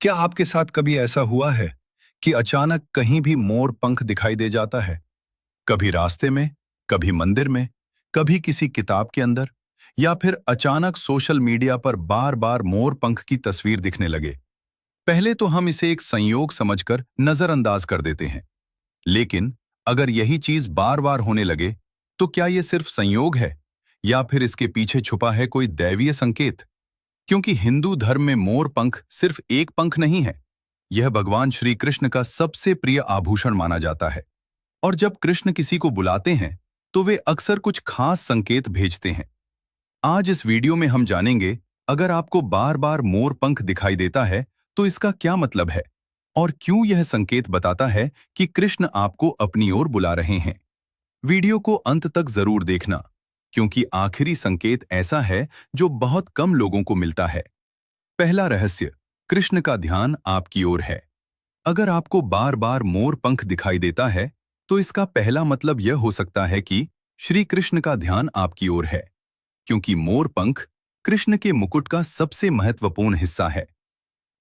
क्या आपके साथ कभी ऐसा हुआ है कि अचानक कहीं भी मोर पंख दिखाई दे जाता है? कभी रास्ते में, कभी मंदिर में, कभी किसी किताब के अंदर, या फिर अचानक सोशल मीडिया पर बार बार मोर पंख की तस्वीर दिखने लगे। पहले तो हम इसे एक संयोग समझकर नजरअंदाज कर देते हैं, लेकिन अगर यही चीज बार बार होने लगे, तो क्या ये सिर्फ संयोग है या फिर इसके पीछे छुपा है कोई दैवीय संकेत? क्योंकि हिंदू धर्म में मोर पंख सिर्फ एक पंख नहीं है, यह भगवान श्री कृष्ण का सबसे प्रिय आभूषण माना जाता है। और जब कृष्ण किसी को बुलाते हैं, तो वे अक्सर कुछ खास संकेत भेजते हैं। आज इस वीडियो में हम जानेंगे, अगर आपको बार बार मोर पंख दिखाई देता है, तो इसका क्या मतलब है और क्यों यह संकेत बताता है कि कृष्ण आपको अपनी ओर बुला रहे हैं। वीडियो को अंत तक जरूर देखना, क्योंकि आखिरी संकेत ऐसा है जो बहुत कम लोगों को मिलता है। पहला रहस्य, कृष्ण का ध्यान आपकी ओर है। अगर आपको बार बार मोर पंख दिखाई देता है, तो इसका पहला मतलब यह हो सकता है कि श्री कृष्ण का ध्यान आपकी ओर है, क्योंकि मोर पंख कृष्ण के मुकुट का सबसे महत्वपूर्ण हिस्सा है।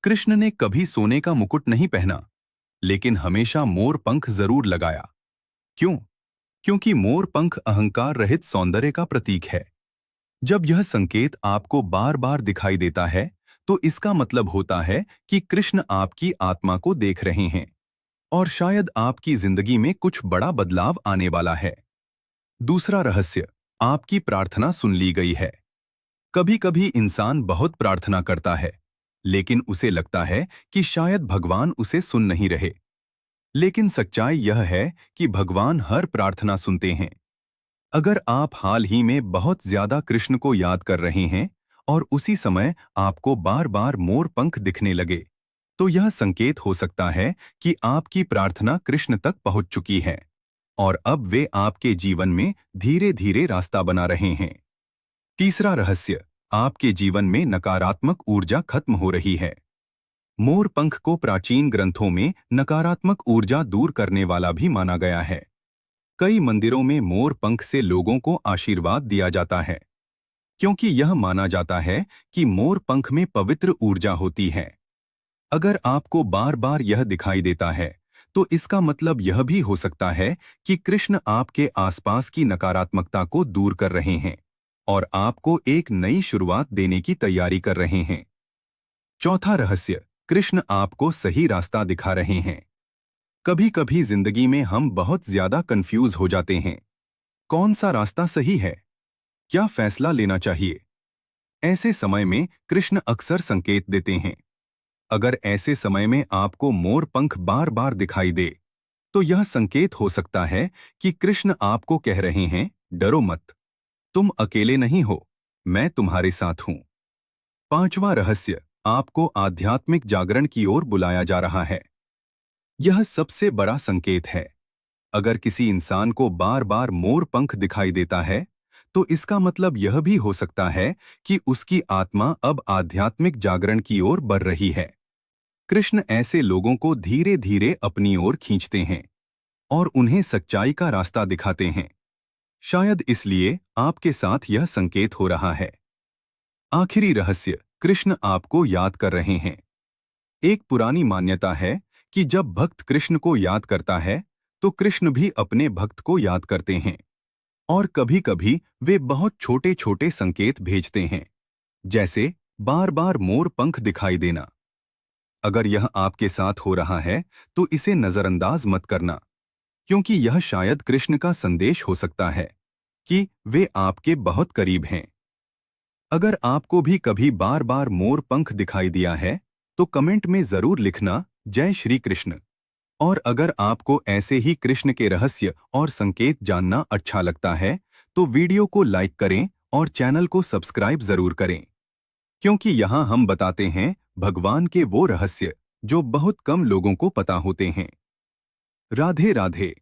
कृष्ण ने कभी सोने का मुकुट नहीं पहना, लेकिन हमेशा मोर पंख जरूर लगाया। क्यों? क्योंकि मोर पंख अहंकार रहित सौंदर्य का प्रतीक है। जब यह संकेत आपको बार बार दिखाई देता है, तो इसका मतलब होता है कि कृष्ण आपकी आत्मा को देख रहे हैं और शायद आपकी जिंदगी में कुछ बड़ा बदलाव आने वाला है। दूसरा रहस्य, आपकी प्रार्थना सुन ली गई है। कभी कभी इंसान बहुत प्रार्थना करता है, लेकिन उसे लगता है कि शायद भगवान उसे सुन नहीं रहे। लेकिन सच्चाई यह है कि भगवान हर प्रार्थना सुनते हैं। अगर आप हाल ही में बहुत ज्यादा कृष्ण को याद कर रहे हैं और उसी समय आपको बार बार मोर पंख दिखने लगे, तो यह संकेत हो सकता है कि आपकी प्रार्थना कृष्ण तक पहुंच चुकी है और अब वे आपके जीवन में धीरे धीरे रास्ता बना रहे हैं। तीसरा रहस्य, आपके जीवन में नकारात्मक ऊर्जा खत्म हो रही है। मोर पंख को प्राचीन ग्रंथों में नकारात्मक ऊर्जा दूर करने वाला भी माना गया है। कई मंदिरों में मोर पंख से लोगों को आशीर्वाद दिया जाता है, क्योंकि यह माना जाता है कि मोर पंख में पवित्र ऊर्जा होती है। अगर आपको बार बार यह दिखाई देता है, तो इसका मतलब यह भी हो सकता है कि कृष्ण आपके आसपास की नकारात्मकता को दूर कर रहे हैं और आपको एक नई शुरुआत देने की तैयारी कर रहे हैं। चौथा रहस्य, कृष्ण आपको सही रास्ता दिखा रहे हैं। कभी कभी जिंदगी में हम बहुत ज्यादा कंफ्यूज हो जाते हैं। कौन सा रास्ता सही है? क्या फैसला लेना चाहिए? ऐसे समय में कृष्ण अक्सर संकेत देते हैं। अगर ऐसे समय में आपको मोर पंख बार बार दिखाई दे, तो यह संकेत हो सकता है कि कृष्ण आपको कह रहे हैं, डरो मत, तुम अकेले नहीं हो, मैं तुम्हारे साथ हूं। पांचवा रहस्य, आपको आध्यात्मिक जागरण की ओर बुलाया जा रहा है। यह सबसे बड़ा संकेत है। अगर किसी इंसान को बार बार मोर पंख दिखाई देता है, तो इसका मतलब यह भी हो सकता है कि उसकी आत्मा अब आध्यात्मिक जागरण की ओर बढ़ रही है। कृष्ण ऐसे लोगों को धीरे धीरे अपनी ओर खींचते हैं और उन्हें सच्चाई का रास्ता दिखाते हैं। शायद इसलिए आपके साथ यह संकेत हो रहा है। आखिरी रहस्य, कृष्ण आपको याद कर रहे हैं। एक पुरानी मान्यता है कि जब भक्त कृष्ण को याद करता है, तो कृष्ण भी अपने भक्त को याद करते हैं और कभी कभी वे बहुत छोटे छोटे संकेत भेजते हैं, जैसे बार बार मोर पंख दिखाई देना। अगर यह आपके साथ हो रहा है, तो इसे नजरअंदाज मत करना, क्योंकि यह शायद कृष्ण का संदेश हो सकता है कि वे आपके बहुत करीब हैं। अगर आपको भी कभी बार बार मोर पंख दिखाई दिया है, तो कमेंट में जरूर लिखना, जय श्री कृष्ण। और अगर आपको ऐसे ही कृष्ण के रहस्य और संकेत जानना अच्छा लगता है, तो वीडियो को लाइक करें और चैनल को सब्सक्राइब जरूर करें, क्योंकि यहाँ हम बताते हैं भगवान के वो रहस्य जो बहुत कम लोगों को पता होते हैं। राधे राधे।